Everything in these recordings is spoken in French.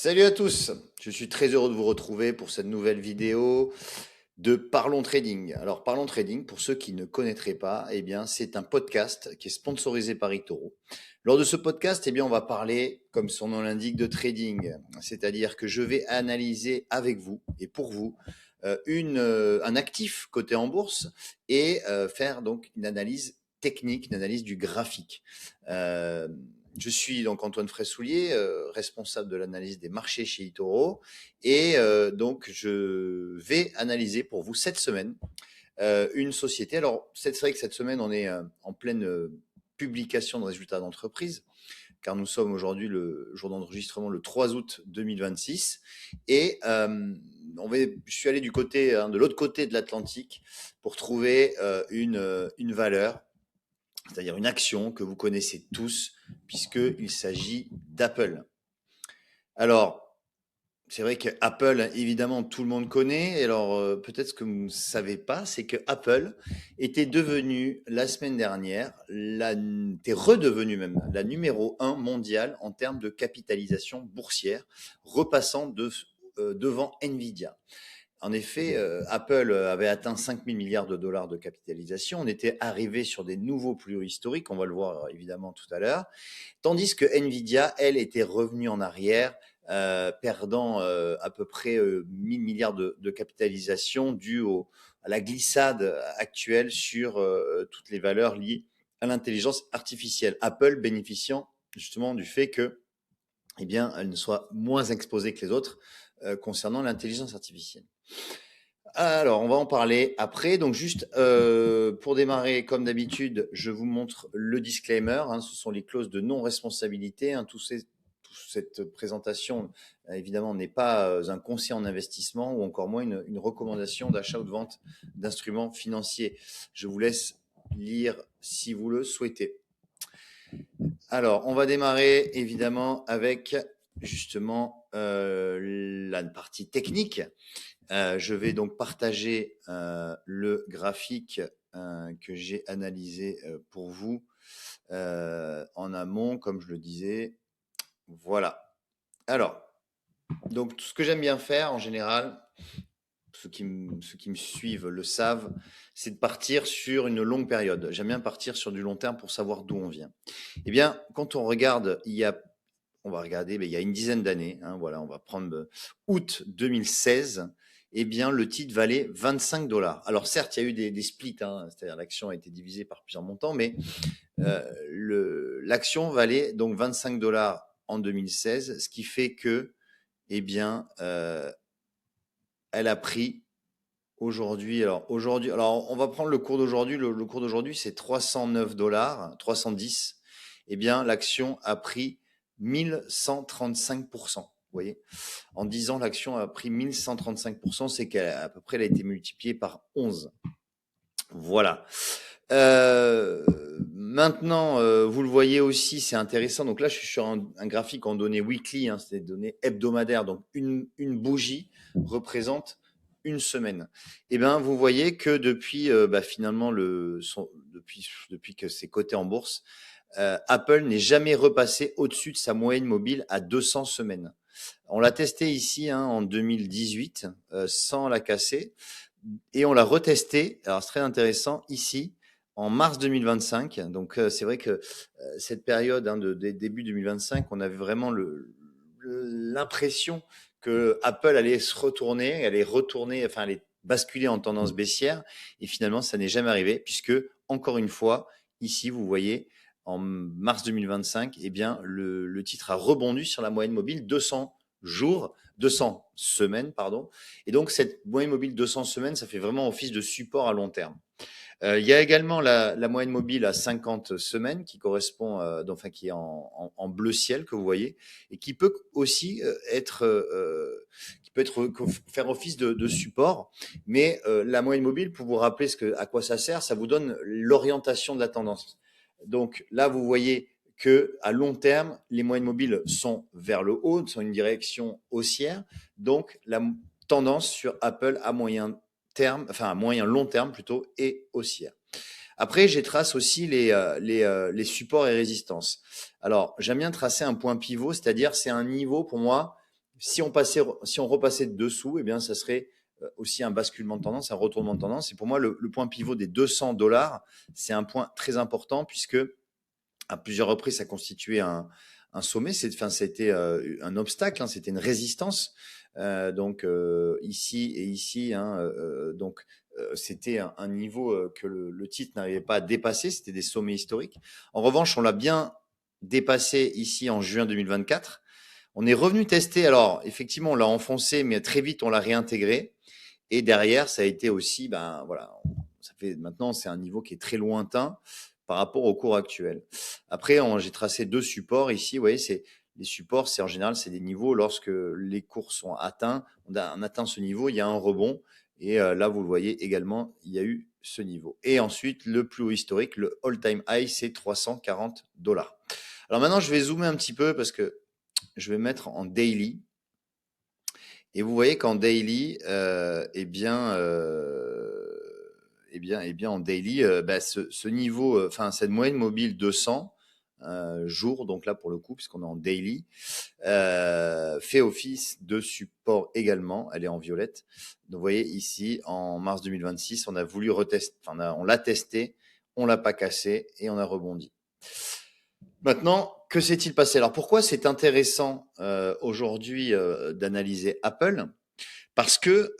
Salut à tous, je suis très heureux de vous retrouver pour cette nouvelle vidéo de Parlons Trading. Alors Parlons Trading, pour ceux qui ne connaîtraient pas, eh bien c'est un podcast qui est sponsorisé par eToro. Lors de ce podcast, eh bien on va parler, comme son nom l'indique, de trading, c'est-à-dire que je vais analyser avec vous et pour vous un actif coté en bourse et faire donc une analyse technique, une analyse du graphique. Euh, je suis donc Antoine Fraissoulier, responsable de l'analyse des marchés chez eToro. Et donc, je vais analyser pour vous cette semaine une société. Alors, c'est vrai que cette semaine, on est en pleine publication de résultats d'entreprise, car nous sommes aujourd'hui le jour d'enregistrement, le 3 août 2026. Et je suis allé du côté, de l'autre côté de l'Atlantique pour trouver une valeur, c'est-à-dire une action que vous connaissez tous, puisqu'il s'agit d'Apple. Alors, c'est vrai que Apple, évidemment, tout le monde connaît. Et alors, peut-être ce que vous ne savez pas, c'est que Apple était devenu la semaine dernière, était redevenu même la numéro un mondiale en termes de capitalisation boursière, repassant devant Nvidia. En effet, Apple avait atteint 5 000 milliards de dollars de capitalisation. On était arrivé sur des nouveaux plus hauts historiques, on va le voir évidemment tout à l'heure. Tandis que Nvidia, elle, était revenue en arrière, perdant à peu près 1000 milliards de capitalisation due à la glissade actuelle sur toutes les valeurs liées à l'intelligence artificielle. Apple bénéficiant justement du fait que, eh bien, elle ne soit moins exposée que les autres concernant l'intelligence artificielle. Alors, on va en parler après. Donc, juste pour démarrer, comme d'habitude, je vous montre le disclaimer. Ce sont les clauses de non-responsabilité. Toute cette présentation, évidemment, n'est pas un conseil en investissement ou encore moins une recommandation d'achat ou de vente d'instruments financiers. Je vous laisse lire si vous le souhaitez. Alors, on va démarrer évidemment avec justement la partie technique. Je vais donc partager le graphique que j'ai analysé pour vous en amont, comme je le disais. Voilà. Alors, donc ce que j'aime bien faire en général, ceux qui me suivent le savent, c'est de partir sur une longue période. J'aime bien partir sur du long terme pour savoir d'où on vient. Eh bien, quand on regarde, on va regarder, il y a une dizaine d'années, voilà, on va prendre août 2016, eh bien, le titre valait 25 dollars. Alors, certes, il y a eu des splits, c'est-à-dire l'action a été divisée par plusieurs montants, mais l'action valait donc 25 dollars en 2016, ce qui fait que, eh bien, elle a pris aujourd'hui, alors on va prendre le cours d'aujourd'hui, le cours d'aujourd'hui c'est 309 dollars, 310, eh bien, l'action a pris 1135%. Vous voyez, en 10 ans, l'action a pris 1135%, c'est qu'à peu près, elle a été multipliée par 11. Voilà. Maintenant, vous le voyez aussi, c'est intéressant. Donc là, je suis sur un graphique en données weekly, c'est des données hebdomadaires. Donc une bougie représente une semaine. Et bien, vous voyez que depuis finalement depuis que c'est coté en bourse, Apple n'est jamais repassé au-dessus de sa moyenne mobile à 200 semaines. On l'a testé ici en 2018 sans la casser et on l'a retesté. Alors c'est très intéressant ici en mars 2025. Donc c'est vrai que cette période de début 2025, on avait vraiment l'impression que Apple allait se retourner, enfin allait basculer en tendance baissière. Et finalement, ça n'est jamais arrivé puisque encore une fois, ici vous voyez en mars 2025, eh bien, le titre a rebondi sur la moyenne mobile 200 semaines, pardon. Et donc, cette moyenne mobile 200 semaines, ça fait vraiment office de support à long terme. Il y a également la moyenne mobile à 50 semaines qui correspond, qui est en bleu ciel que vous voyez et qui peut aussi faire office de support. Mais la moyenne mobile, pour vous rappeler à quoi ça sert, ça vous donne l'orientation de la tendance. Donc là, vous voyez que à long terme, les moyennes mobiles sont vers le haut, sont une direction haussière. Donc la tendance sur Apple à moyen terme, enfin à moyen long terme plutôt, est haussière. Après, j'ai trace aussi les supports et résistances. Alors, j'aime bien tracer un point pivot, c'est-à-dire c'est un niveau pour moi Si on repassait dessous, eh bien, ça serait aussi un basculement de tendance, un retournement de tendance. Et pour moi, le point pivot des 200 $, c'est un point très important puisque à plusieurs reprises, ça constituait un sommet. C'était un obstacle, hein, c'était une résistance. Donc ici et ici, hein, c'était un niveau que le titre n'arrivait pas à dépasser. C'était des sommets historiques. En revanche, on l'a bien dépassé ici en juin 2024. On est revenu tester. Alors effectivement, on l'a enfoncé, mais très vite, on l'a réintégré. Et derrière, ça a été aussi, ben voilà, ça fait maintenant, c'est un niveau qui est très lointain par rapport au cours actuel. Après, j'ai tracé 2 supports ici. Vous voyez, les supports, c'est en général, c'est des niveaux lorsque les cours sont atteints. On atteint ce niveau, il y a un rebond. Et là, vous le voyez également, il y a eu ce niveau. Et ensuite, le plus haut historique, le all-time high, c'est 340 $. Alors maintenant, je vais zoomer un petit peu parce que je vais mettre en daily. Et vous voyez qu'en daily, en daily, ce niveau, enfin cette moyenne mobile 200 jours, donc là pour le coup, puisqu'on est en daily, fait office de support également. Elle est en violette. Donc vous voyez ici, en mars 2026, on a voulu retester, enfin on l'a testé, on l'a pas cassé et on a rebondi. Maintenant, que s'est-il passé? Alors pourquoi c'est intéressant aujourd'hui d'analyser Apple? Parce que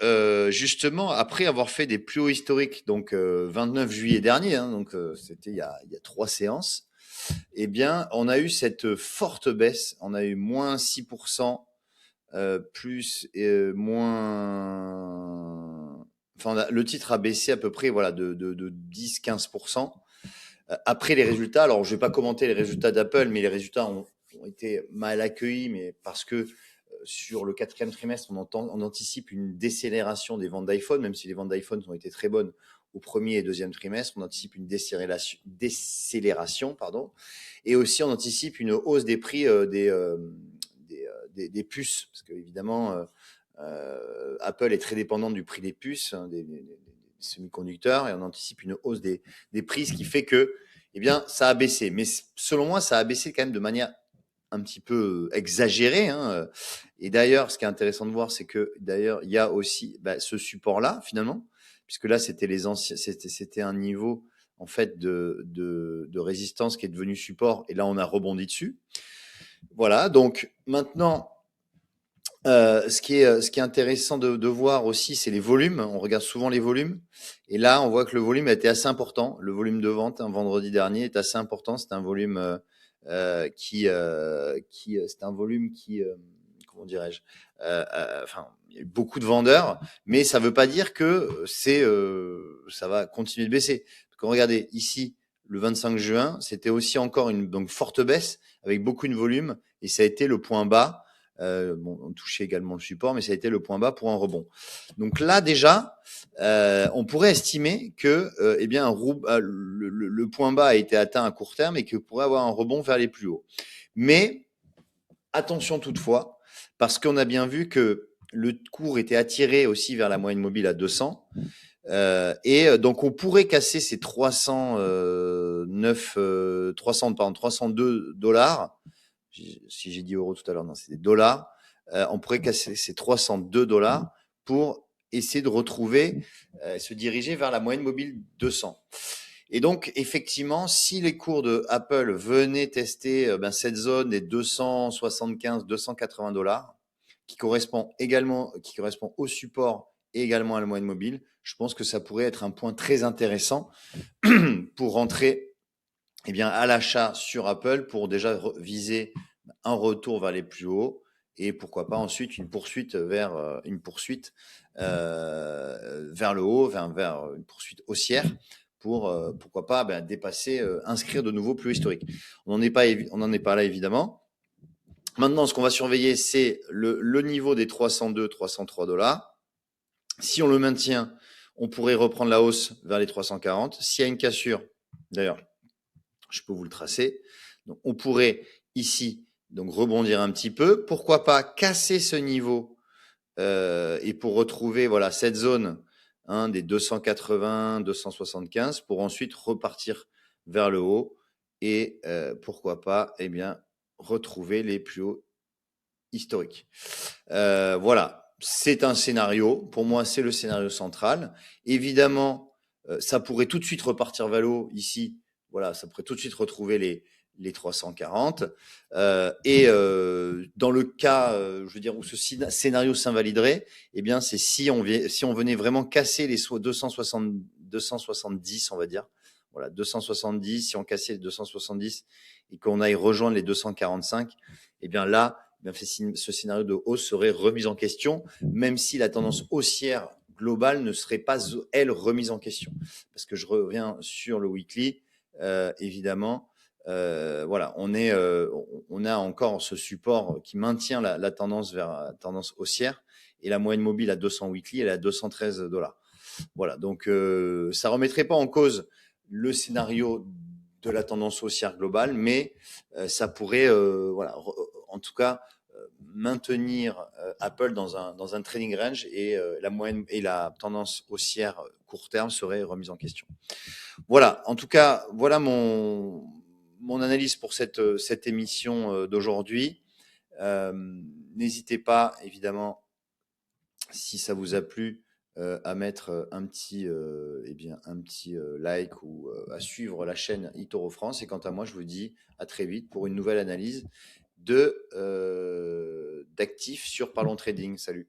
justement, après avoir fait des plus hauts historiques, donc 29 juillet dernier, hein, donc c'était il y a 3 séances, eh bien, on a eu cette forte baisse. On a eu moins 6%, plus moins. Enfin, le titre a baissé à peu près voilà, de 10-15%. Après les résultats, alors je ne vais pas commenter les résultats d'Apple, mais les résultats ont été mal accueillis, mais parce que sur le 4e trimestre, on anticipe une décélération des ventes d'iPhone, même si les ventes d'iPhone ont été très bonnes au 1er et 2e trimestre, on anticipe une décélération, pardon, et aussi on anticipe une hausse des prix des puces, parce que évidemment, Apple est très dépendant du prix des puces, hein, des semi-conducteurs, et on anticipe une hausse des prix, ce qui fait que, eh bien, ça a baissé. Mais selon moi, ça a baissé quand même de manière un petit peu exagérée, hein. Et d'ailleurs, ce qui est intéressant de voir, c'est que d'ailleurs, il y a aussi ce support-là, finalement, puisque là, c'était un niveau en fait de résistance qui est devenu support, et là, on a rebondi dessus. Voilà. Donc maintenant, ce qui est intéressant de voir aussi, c'est les volumes. On regarde souvent les volumes. Et là, on voit que le volume a été assez important. Le volume de vente, vendredi dernier, est assez important. C'est un volume c'est un volume qui, comment dirais-je, enfin, il y a eu beaucoup de vendeurs, mais ça ne veut pas dire que ça va continuer de baisser. Quand regardez ici, le 25 juin, c'était aussi encore une donc forte baisse avec beaucoup de volume, et ça a été le point bas. On touchait également le support, mais ça a été le point bas pour un rebond. Donc là, déjà, on pourrait estimer que eh bien, le point bas a été atteint à court terme et que pourrait avoir un rebond vers les plus hauts. Mais attention toutefois, parce qu'on a bien vu que le cours était attiré aussi vers la moyenne mobile à 200. Donc on pourrait casser ces 302 $. Si j'ai dit euros tout à l'heure, non, c'est des dollars. On pourrait casser ces 302 $ pour essayer de retrouver, se diriger vers la moyenne mobile 200. Et donc, effectivement, si les cours de Apple venaient tester cette zone des 275, 280 $, qui correspond au support et également à la moyenne mobile, je pense que ça pourrait être un point très intéressant pour rentrer à l'achat sur Apple pour déjà viser un retour vers les plus hauts et pourquoi pas ensuite une poursuite vers le haut, vers une poursuite haussière pour pourquoi pas dépasser, inscrire de nouveaux plus historiques. On n'en est pas là évidemment. Maintenant, ce qu'on va surveiller, c'est le niveau des 302, 303 $. Si on le maintient, on pourrait reprendre la hausse vers les 340. S'il y a une cassure, d'ailleurs, je peux vous le tracer. Donc, on pourrait ici donc rebondir un petit peu. Pourquoi pas casser ce niveau et pour retrouver voilà cette zone des 280, 275 pour ensuite repartir vers le haut et pourquoi pas retrouver les plus hauts historique. Voilà, c'est un scénario. Pour moi, c'est le scénario central. Évidemment, ça pourrait tout de suite repartir valo ici. Voilà, ça pourrait tout de suite retrouver les 340. Dans le cas, je veux dire, où ce scénario s'invaliderait, eh bien, c'est si on venait vraiment casser les 270, on va dire. Voilà, 270, si on cassait les 270 et qu'on aille rejoindre les 245, eh bien là, ce scénario de hausse serait remis en question, même si la tendance haussière globale ne serait pas, elle, remise en question. Parce que je reviens sur le weekly, évidemment, voilà, on a encore ce support qui maintient la tendance vers la tendance haussière, et la moyenne mobile à 200 weekly, elle est à $213. Voilà, donc ça remettrait pas en cause le scénario de la tendance haussière globale, mais ça pourrait, voilà, en tout cas, maintenir Apple dans un trading range, et la moyenne et la tendance haussière court terme serait remise en question. Voilà, en tout cas, voilà mon analyse pour cette émission d'aujourd'hui. N'hésitez pas, évidemment, si ça vous a plu, à mettre un petit like, ou à suivre la chaîne eToro France. Et quant à moi, je vous dis à très vite pour une nouvelle analyse d'actifs sur Parlons Trading. Salut.